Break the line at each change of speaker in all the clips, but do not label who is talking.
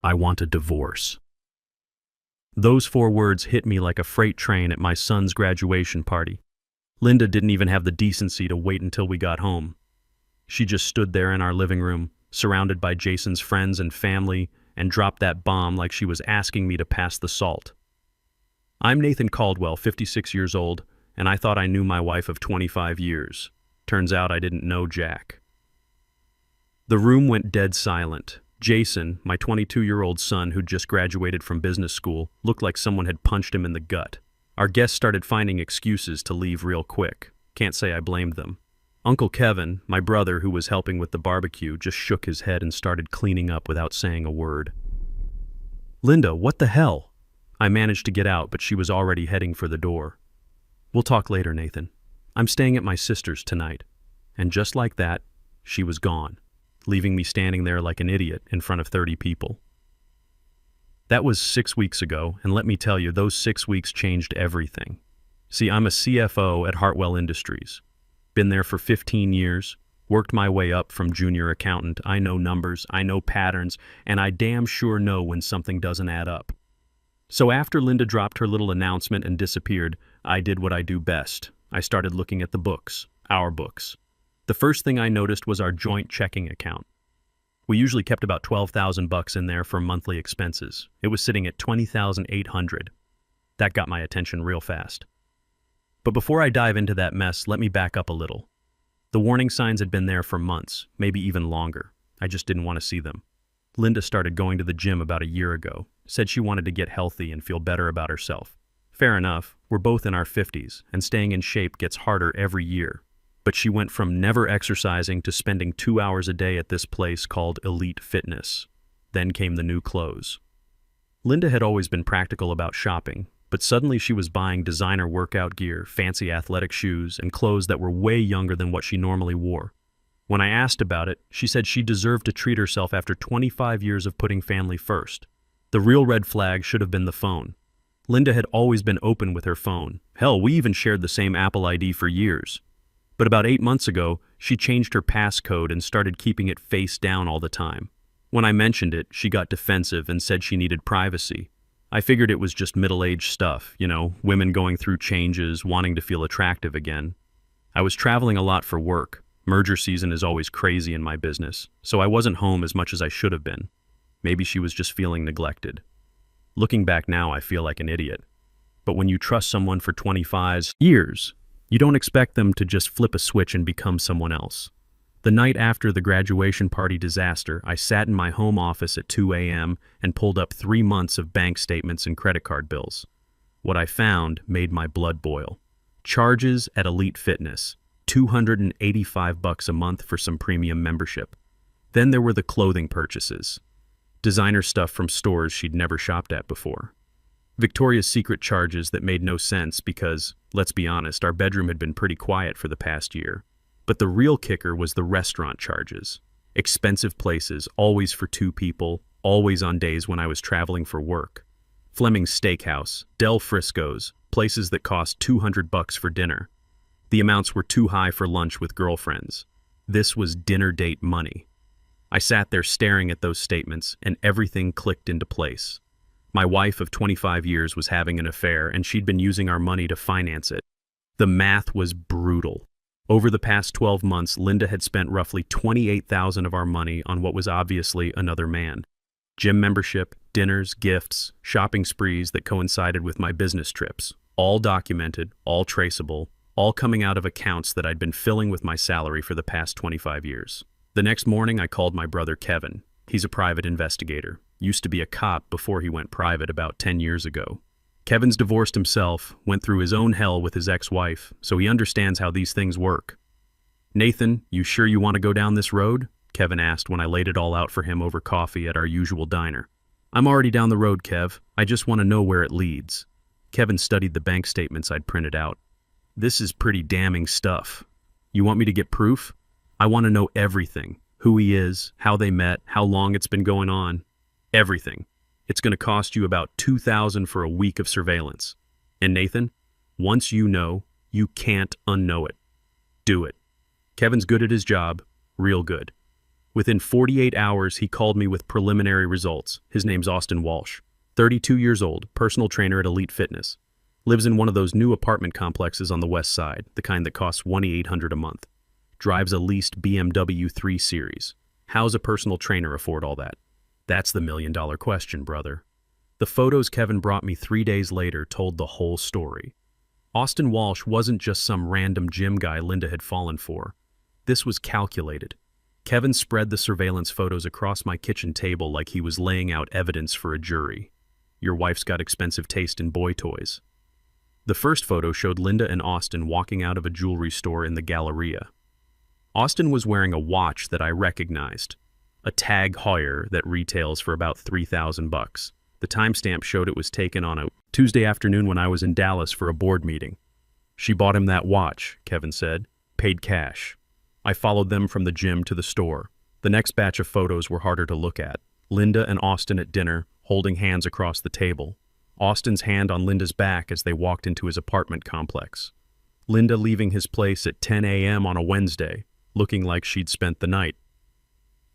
I want a divorce. Those 4 words hit me like a freight train at my son's graduation party. Linda didn't even have the decency to wait until we got home. She just stood there in our living room, surrounded by Jason's friends and family, and dropped that bomb like she was asking me to pass the salt. I'm Nathan Caldwell, 56 years old, and I thought I knew my wife of 25 years. Turns out I didn't know Jack. The room went dead silent. Jason, my 22-year-old son who'd just graduated from business school, looked like someone had punched him in the gut. Our guests started finding excuses to leave real quick. Can't say I blamed them. Uncle Kevin, my brother who was helping with the barbecue, just shook his head and started cleaning up without saying a word. Linda, what the hell? I managed to get out, but she was already heading for the door. We'll talk later, Nathan. I'm staying at my sister's tonight. And just like that, she was gone, leaving me standing there like an idiot in front of 30 people. That was 6 weeks ago, and let me tell you, those 6 weeks changed everything. See, I'm a CFO at Hartwell Industries. Been there for 15 years, worked my way up from junior accountant. I know numbers, I know patterns, and I damn sure know when something doesn't add up. So after Linda dropped her little announcement and disappeared, I did what I do best. I started looking at the books, our books. The first thing I noticed was our joint checking account. We usually kept about $12,000 in there for monthly expenses. It was sitting at $20,800. That got my attention real fast. But before I dive into that mess, let me back up a little. The warning signs had been there for months, maybe even longer. I just didn't want to see them. Linda started going to the gym about a year ago, said she wanted to get healthy and feel better about herself. Fair enough, we're both in our 50s, and staying in shape gets harder every year. But she went from never exercising to spending 2 hours a day at this place called Elite Fitness. Then came the new clothes. Linda had always been practical about shopping, but suddenly she was buying designer workout gear, fancy athletic shoes, and clothes that were way younger than what she normally wore. When I asked about it, she said she deserved to treat herself after 25 years of putting family first. The real red flag should have been the phone. Linda had always been open with her phone. Hell, we even shared the same Apple ID for years. But about 8 months ago, she changed her passcode and started keeping it face down all the time. When I mentioned it, she got defensive and said she needed privacy. I figured it was just middle-aged stuff, women going through changes, wanting to feel attractive again. I was traveling a lot for work. Merger season is always crazy in my business, so I wasn't home as much as I should have been. Maybe she was just feeling neglected. Looking back now, I feel like an idiot. But when you trust someone for 25 years, you don't expect them to just flip a switch and become someone else. The night after the graduation party disaster, I sat in my home office at 2 a.m. and pulled up 3 months of bank statements and credit card bills. What I found made my blood boil. Charges at Elite Fitness, $285 a month for some premium membership. Then there were the clothing purchases. Designer stuff from stores she'd never shopped at before. Victoria's Secret charges that made no sense because, let's be honest, our bedroom had been pretty quiet for the past year. But the real kicker was the restaurant charges. Expensive places, always for 2 people, always on days when I was traveling for work. Fleming's Steakhouse, Del Frisco's, places that cost $200 for dinner. The amounts were too high for lunch with girlfriends. This was dinner date money. I sat there staring at those statements, and everything clicked into place. My wife of 25 years was having an affair, and she'd been using our money to finance it. The math was brutal. Over the past 12 months, Linda had spent roughly $28,000 of our money on what was obviously another man. Gym membership, dinners, gifts, shopping sprees that coincided with my business trips. All documented, all traceable, all coming out of accounts that I'd been filling with my salary for the past 25 years. The next morning, I called my brother Kevin. He's a private investigator. Used to be a cop before he went private about 10 years ago. Kevin's divorced himself, went through his own hell with his ex-wife, so he understands how these things work. Nathan, you sure you want to go down this road? Kevin asked when I laid it all out for him over coffee at our usual diner. I'm already down the road, Kev. I just want to know where it leads. Kevin studied the bank statements I'd printed out. This is pretty damning stuff. You want me to get proof? I want to know everything. Who he is, how they met, how long it's been going on. Everything. It's going to cost you about $2,000 for a week of surveillance. And Nathan, once you know, you can't unknow it. Do it. Kevin's good at his job, real good. Within 48 hours, he called me with preliminary results. His name's Austin Walsh, 32 years old, personal trainer at Elite Fitness. Lives in one of those new apartment complexes on the west side, the kind that costs $2,800 a month. Drives a leased BMW 3 Series. How's a personal trainer afford all that? That's the million-dollar question, brother. The photos Kevin brought me 3 days later told the whole story. Austin Walsh wasn't just some random gym guy Linda had fallen for. This was calculated. Kevin spread the surveillance photos across my kitchen table like he was laying out evidence for a jury. Your wife's got expensive taste in boy toys. The first photo showed Linda and Austin walking out of a jewelry store in the Galleria. Austin was wearing a watch that I recognized, a Tag Heuer that retails for about $3,000. The timestamp showed it was taken on a Tuesday afternoon when I was in Dallas for a board meeting. She bought him that watch, Kevin said, paid cash. I followed them from the gym to the store. The next batch of photos were harder to look at. Linda and Austin at dinner, holding hands across the table. Austin's hand on Linda's back as they walked into his apartment complex. Linda leaving his place at 10 a.m. on a Wednesday, looking like she'd spent the night.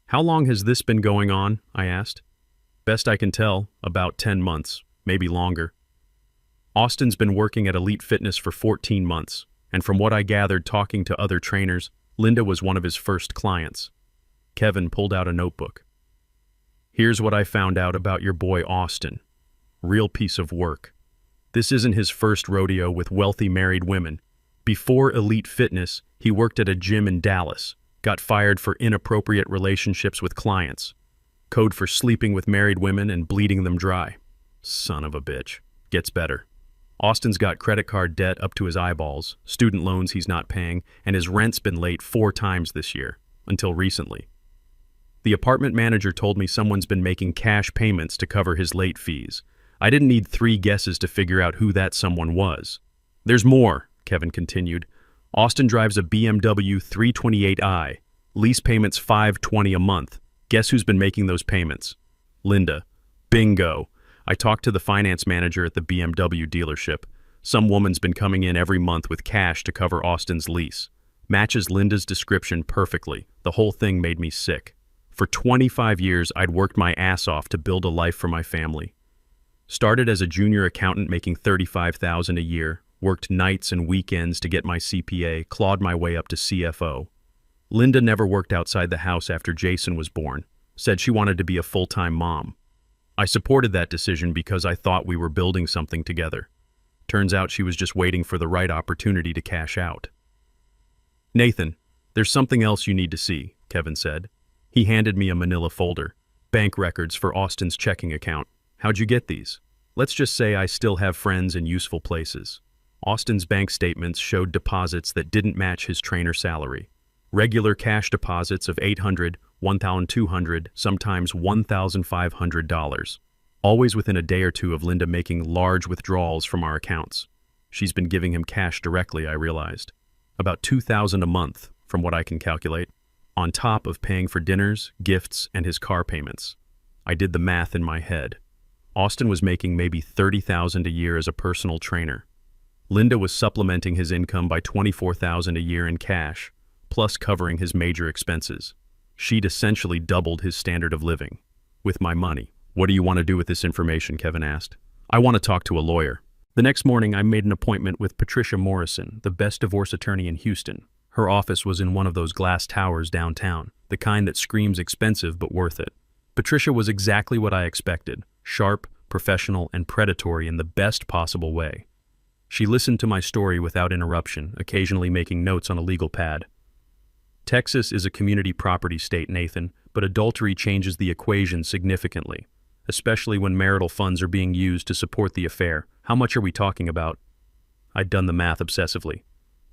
How long has this been going on? I asked. Best I can tell, about 10 months, maybe longer. Austin's been working at Elite Fitness for 14 months, and from what I gathered talking to other trainers, Linda was one of his first clients. Kevin pulled out a notebook. Here's what I found out about your boy Austin. Real piece of work. This isn't his first rodeo with wealthy married women. Before Elite Fitness, he worked at a gym in Dallas, got fired for inappropriate relationships with clients. Code for sleeping with married women and bleeding them dry. Son of a bitch. Gets better. Austin's got credit card debt up to his eyeballs, student loans he's not paying, and his rent's been late 4 times this year, until recently. The apartment manager told me someone's been making cash payments to cover his late fees. I didn't need 3 guesses to figure out who that someone was. There's more, Kevin continued. Austin drives a BMW 328i. Lease payments $520 a month. Guess who's been making those payments? Linda. Bingo. I talked to the finance manager at the BMW dealership. Some woman's been coming in every month with cash to cover Austin's lease. Matches Linda's description perfectly. The whole thing made me sick. For 25 years, I'd worked my ass off to build a life for my family. Started as a junior accountant making $35,000 a year, worked nights and weekends to get my CPA, clawed my way up to CFO. Linda never worked outside the house after Jason was born. Said she wanted to be a full-time mom. I supported that decision because I thought we were building something together. Turns out she was just waiting for the right opportunity to cash out. Nathan, there's something else you need to see, Kevin said. He handed me a manila folder. Bank records for Austin's checking account. How'd you get these? Let's just say I still have friends in useful places. Austin's bank statements showed deposits that didn't match his trainer salary. Regular cash deposits of $800, $1,200, sometimes $1,500. Always within a day or two of Linda making large withdrawals from our accounts. She's been giving him cash directly, I realized. About $2,000 a month, from what I can calculate, on top of paying for dinners, gifts, and his car payments. I did the math in my head. Austin was making maybe $30,000 a year as a personal trainer. Linda was supplementing his income by $24,000 a year in cash, plus covering his major expenses. She'd essentially doubled his standard of living. With my money. What do you want to do with this information? Kevin asked. I want to talk to a lawyer. The next morning, I made an appointment with Patricia Morrison, the best divorce attorney in Houston. Her office was in one of those glass towers downtown, the kind that screams expensive but worth it. Patricia was exactly what I expected. Sharp, professional, and predatory in the best possible way. She listened to my story without interruption, occasionally making notes on a legal pad. Texas is a community property state, Nathan, but adultery changes the equation significantly, especially when marital funds are being used to support the affair. How much are we talking about? I'd done the math obsessively.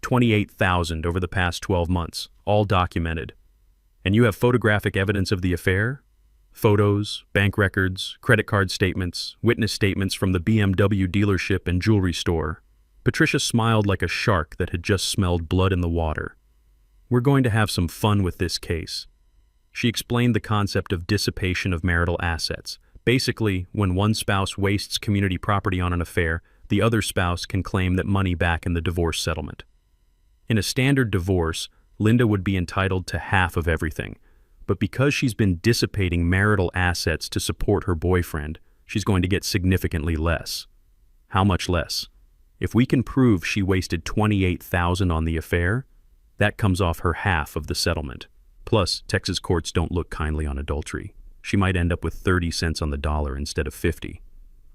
$28,000 over the past 12 months, all documented. And you have photographic evidence of the affair? Photos, bank records, credit card statements, witness statements from the BMW dealership and jewelry store. Patricia smiled like a shark that had just smelled blood in the water. We're going to have some fun with this case. She explained the concept of dissipation of marital assets. Basically, when one spouse wastes community property on an affair, the other spouse can claim that money back in the divorce settlement. In a standard divorce, Linda would be entitled to half of everything, But because she's been dissipating marital assets to support her boyfriend, she's going to get significantly less. How much less? If we can prove she wasted $28,000 on the affair, that comes off her half of the settlement. Plus, Texas courts don't look kindly on adultery. She might end up with 30 cents on the dollar instead of 50.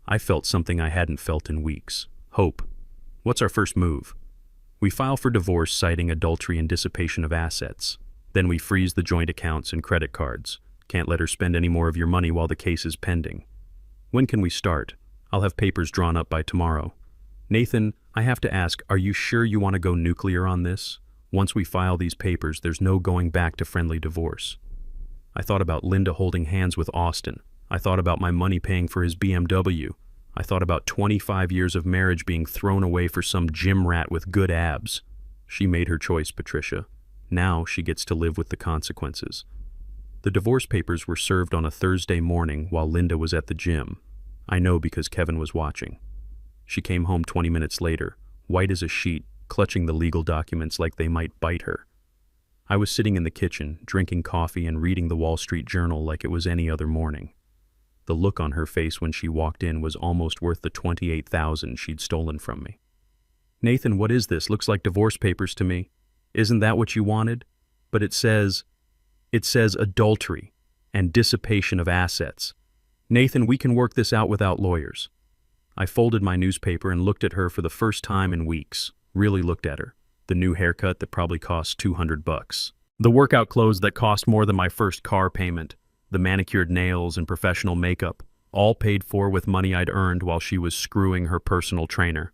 I felt something I hadn't felt in weeks. Hope. What's our first move? We file for divorce citing adultery and dissipation of assets. Then we freeze the joint accounts and credit cards. Can't let her spend any more of your money while the case is pending. When can we start? I'll have papers drawn up by tomorrow. Nathan, I have to ask, are you sure you want to go nuclear on this? Once we file these papers, there's no going back to friendly divorce. I thought about Linda holding hands with Austin. I thought about my money paying for his BMW. I thought about 25 years of marriage being thrown away for some gym rat with good abs. She made her choice, Patricia. Now she gets to live with the consequences. The divorce papers were served on a Thursday morning while Linda was at the gym. I know because Kevin was watching. She came home 20 minutes later, white as a sheet, clutching the legal documents like they might bite her. I was sitting in the kitchen, drinking coffee and reading the Wall Street Journal like it was any other morning. The look on her face when she walked in was almost worth the $28,000 she'd stolen from me. Nathan, what is this? Looks like divorce papers to me. Isn't that what you wanted? But it says adultery and dissipation of assets. Nathan, we can work this out without lawyers. I folded my newspaper and looked at her for the first time in weeks. Really looked at her. The new haircut that probably cost $200. The workout clothes that cost more than my first car payment. The manicured nails and professional makeup, all paid for with money I'd earned while she was screwing her personal trainer.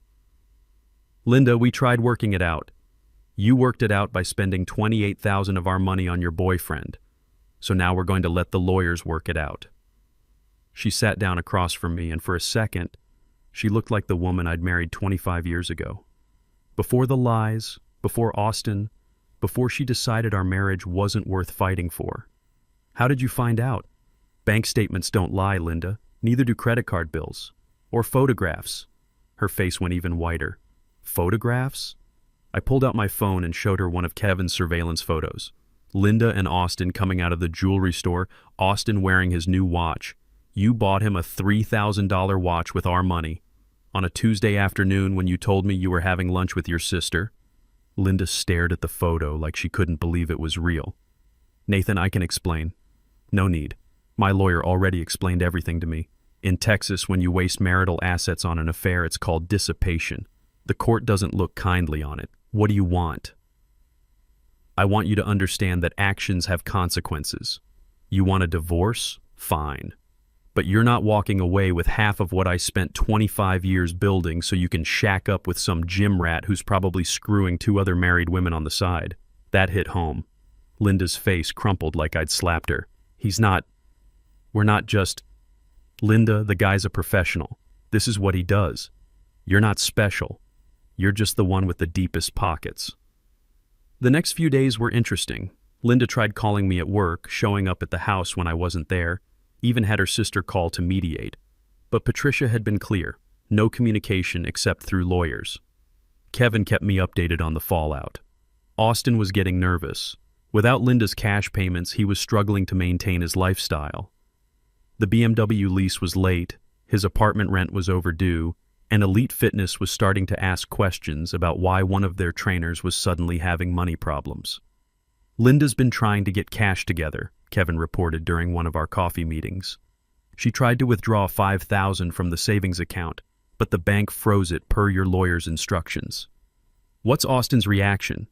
Linda, we tried working it out. You worked it out by spending $28,000 of our money on your boyfriend. So now we're going to let the lawyers work it out. She sat down across from me, and for a second, she looked like the woman I'd married 25 years ago. Before the lies, before Austin, before she decided our marriage wasn't worth fighting for. How did you find out? Bank statements don't lie, Linda. Neither do credit card bills. Or photographs. Her face went even whiter. Photographs? I pulled out my phone and showed her one of Kevin's surveillance photos. Linda and Austin coming out of the jewelry store, Austin wearing his new watch. You bought him a $3,000 watch with our money. On a Tuesday afternoon when you told me you were having lunch with your sister. Linda stared at the photo like she couldn't believe it was real. Nathan, I can explain. No need. My lawyer already explained everything to me. In Texas, when you waste marital assets on an affair, it's called dissipation. The court doesn't look kindly on it. What do you want? I want you to understand that actions have consequences. You want a divorce? Fine. But you're not walking away with half of what I spent 25 years building so you can shack up with some gym rat who's probably screwing 2 other married women on the side. That hit home. Linda's face crumpled like I'd slapped her. We're not just... Linda, the guy's a professional. This is what he does. You're not special. You're just the one with the deepest pockets. The next few days were interesting. Linda tried calling me at work, showing up at the house when I wasn't there, even had her sister call to mediate. But Patricia had been clear. No communication except through lawyers. Kevin kept me updated on the fallout. Austin was getting nervous. Without Linda's cash payments, he was struggling to maintain his lifestyle. The BMW lease was late, his apartment rent was overdue, and Elite Fitness was starting to ask questions about why one of their trainers was suddenly having money problems. Linda's been trying to get cash together, Kevin reported during one of our coffee meetings. She tried to withdraw $5,000 from the savings account, but the bank froze it per your lawyer's instructions. What's Austin's reaction?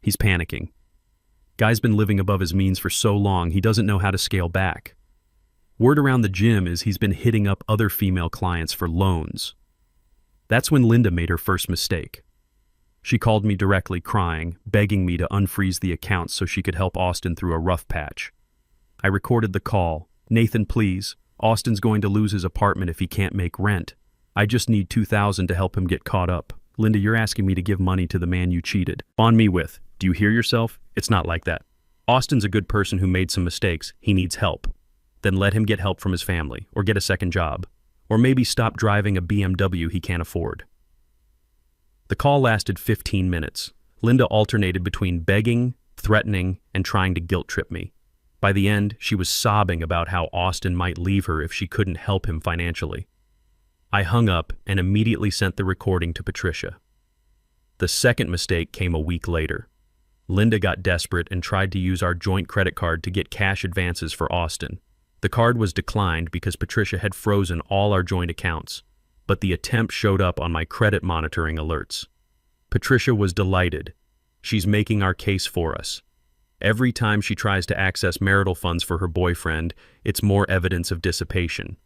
He's panicking. Guy's been living above his means for so long he doesn't know how to scale back. Word around the gym is he's been hitting up other female clients for loans. That's when Linda made her first mistake. She called me directly, crying, begging me to unfreeze the account so she could help Austin through a rough patch. I recorded the call. Nathan, please. Austin's going to lose his apartment if he can't make rent. I just need $2,000 to help him get caught up. Linda, you're asking me to give money to the man you cheated on me with. Do you hear yourself? It's not like that. Austin's a good person who made some mistakes. He needs help. Then let him get help from his family, or get a second job. Or maybe stop driving a BMW he can't afford. The call lasted 15 minutes. Linda alternated between begging, threatening, and trying to guilt trip me. By the end, she was sobbing about how Austin might leave her if she couldn't help him financially. I hung up and immediately sent the recording to Patricia. The second mistake came a week later. Linda got desperate and tried to use our joint credit card to get cash advances for Austin. The card was declined because Patricia had frozen all our joint accounts, but the attempt showed up on my credit monitoring alerts. Patricia was delighted. She's making our case for us. Every time she tries to access marital funds for her boyfriend, it's more evidence of dissipation.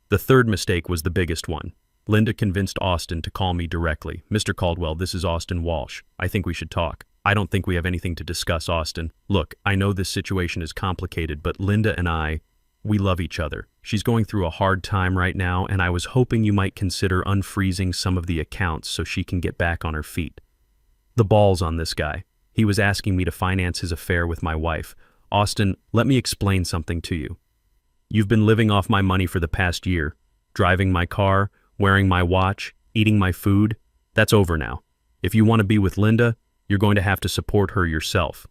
The third mistake was the biggest one. Linda convinced Austin to call me directly. "Mr. Caldwell, this is Austin Walsh. I think we should talk." "I don't think we have anything to discuss, Austin. Look, I know this situation is complicated, but Linda and we love each other. She's going through a hard time right now, and I was hoping you might consider unfreezing some of the accounts so she can get back on her feet." The ball's on this guy. He was asking me to finance his affair with my wife. "Austin, let me explain something to you. You've been living off my money for the past year, driving my car, wearing my watch, eating my food. That's over now. If you want to be with Linda, you're going to have to support her yourself.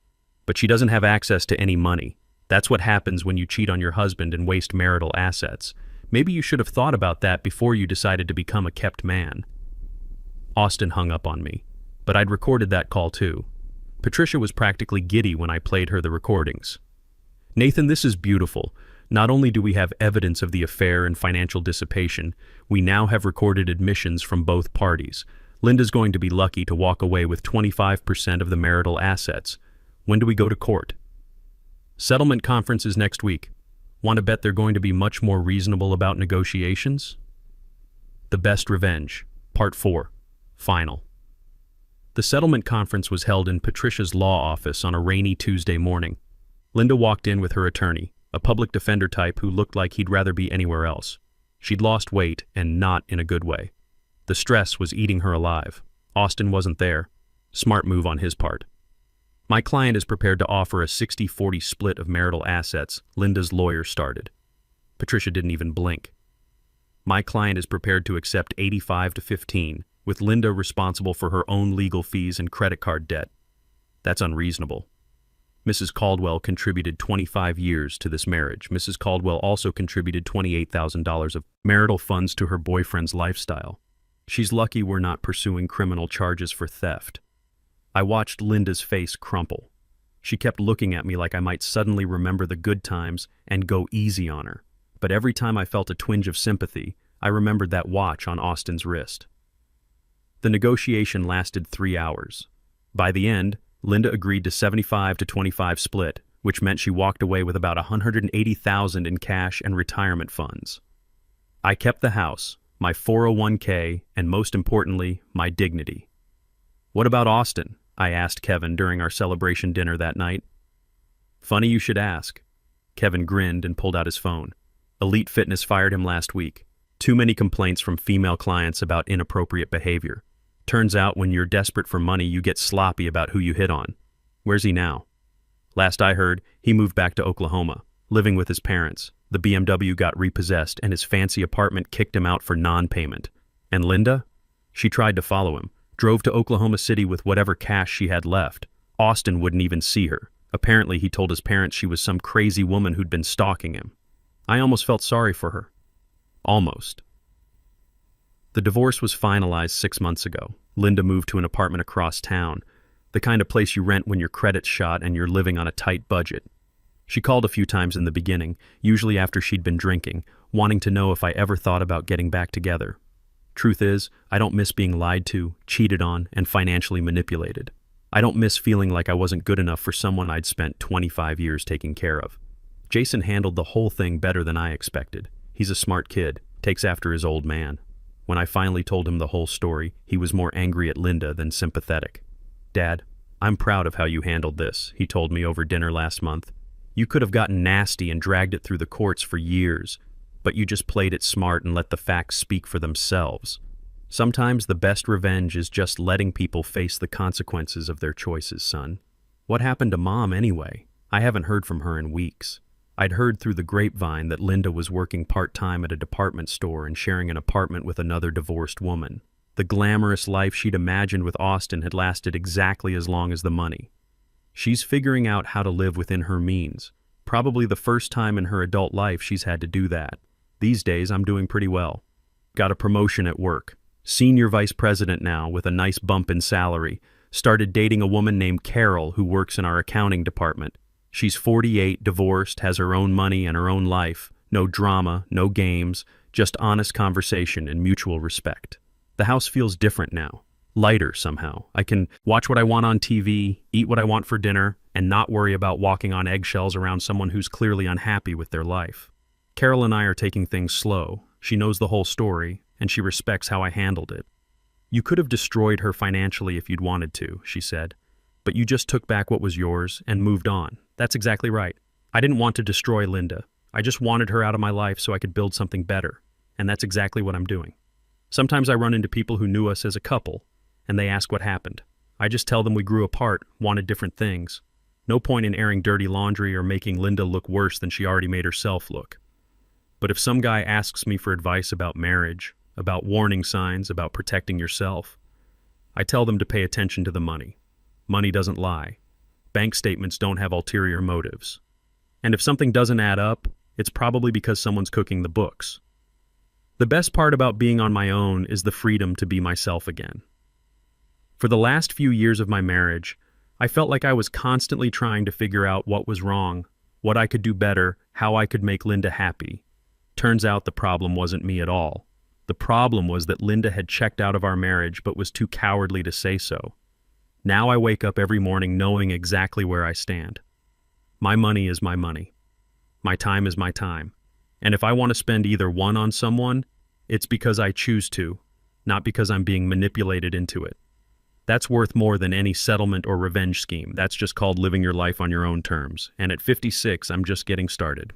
But she doesn't have access to any money. That's what happens when you cheat on your husband and waste marital assets. Maybe you should have thought about that before you decided to become a kept man." Austin hung up on me, but I'd recorded that call too. Patricia was practically giddy when I played her the recordings. "Nathan, this is beautiful. Not only do we have evidence of the affair and financial dissipation, we now have recorded admissions from both parties. Linda's going to be lucky to walk away with 25% of the marital assets. When do we go to court?" "Settlement conference is next week. Want to bet they're going to be much more reasonable about negotiations?" The Best Revenge, Part 4, Final. The settlement conference was held in Patricia's law office on a rainy Tuesday morning. Linda walked in with her attorney, a public defender type who looked like he'd rather be anywhere else. She'd lost weight, and not in a good way. The stress was eating her alive. Austin wasn't there. Smart move on his part. "My client is prepared to offer a 60-40 split of marital assets," Linda's lawyer started. Patricia didn't even blink. "My client is prepared to accept 85-15, with Linda responsible for her own legal fees and credit card debt." "That's unreasonable." Mrs. Caldwell contributed 25 years to this marriage. Mrs. Caldwell also contributed $28,000 of marital funds to her boyfriend's lifestyle. She's lucky we're not pursuing criminal charges for theft. I watched Linda's face crumple. She kept looking at me like I might suddenly remember the good times and go easy on her. But every time I felt a twinge of sympathy, I remembered that watch on Austin's wrist. The negotiation lasted 3 hours. By the end, Linda agreed to 75-25 split, which meant she walked away with about $180,000 in cash and retirement funds. I kept the house, my 401k, and most importantly, my dignity. "What about Austin?" I asked Kevin during our celebration dinner that night. "Funny you should ask." Kevin grinned and pulled out his phone. Elite Fitness fired him last week. Too many complaints from female clients about inappropriate behavior. Turns out when you're desperate for money, you get sloppy about who you hit on. Where's he now? Last I heard, he moved back to Oklahoma, living with his parents. The BMW got repossessed and his fancy apartment kicked him out for non-payment. And Linda? She tried to follow him, drove to Oklahoma City with whatever cash she had left. Austin wouldn't even see her. Apparently he told his parents she was some crazy woman who'd been stalking him. I almost felt sorry for her. Almost. The divorce was finalized 6 months ago. Linda moved to an apartment across town, the kind of place you rent when your credit's shot and you're living on a tight budget. She called a few times in the beginning, usually after she'd been drinking, wanting to know if I ever thought about getting back together. Truth is, I don't miss being lied to, cheated on, and financially manipulated. I don't miss feeling like I wasn't good enough for someone I'd spent 25 years taking care of. Jason handled the whole thing better than I expected. He's a smart kid, takes after his old man. When I finally told him the whole story, he was more angry at Linda than sympathetic. "Dad, I'm proud of how you handled this," he told me over dinner last month. "You could have gotten nasty and dragged it through the courts for years, but you just played it smart and let the facts speak for themselves. Sometimes the best revenge is just letting people face the consequences of their choices, son." "What happened to Mom anyway? I haven't heard from her in weeks." I'd heard through the grapevine that Linda was working part-time at a department store and sharing an apartment with another divorced woman. The glamorous life she'd imagined with Austin had lasted exactly as long as the money. She's figuring out how to live within her means, Probably the first time in her adult life she's had to do that. These days, I'm doing pretty well. Got a promotion at work. Senior vice president now with a nice bump in salary. Started dating a woman named Carol who works in our accounting department. She's 48, divorced, has her own money and her own life. No drama, no games, just honest conversation and mutual respect. The house feels different now. Lighter somehow. I can watch what I want on TV, eat what I want for dinner, and not worry about walking on eggshells around someone who's clearly unhappy with their life. Carol and I are taking things slow. She knows the whole story, and she respects how I handled it. You could have destroyed her financially if you'd wanted to, she said, but you just took back what was yours and moved on. That's exactly right. I didn't want to destroy Linda. I just wanted her out of my life so I could build something better, and that's exactly what I'm doing. Sometimes I run into people who knew us as a couple, and they ask what happened. I just tell them we grew apart, wanted different things. No point in airing dirty laundry or making Linda look worse than she already made herself look. But if some guy asks me for advice about marriage, about warning signs, about protecting yourself, I tell them to pay attention to the money. Money doesn't lie. Bank statements don't have ulterior motives. And if something doesn't add up, it's probably because someone's cooking the books. The best part about being on my own is the freedom to be myself again. For the last few years of my marriage, I felt like I was constantly trying to figure out what was wrong, what I could do better, how I could make Linda happy. Turns out the problem wasn't me at all. The problem was that Linda had checked out of our marriage but was too cowardly to say so. Now I wake up every morning knowing exactly where I stand. My money is my money. My time is my time. And if I want to spend either one on someone, it's because I choose to, not because I'm being manipulated into it. That's worth more than any settlement or revenge scheme. That's just called living your life on your own terms. And at 56, I'm just getting started.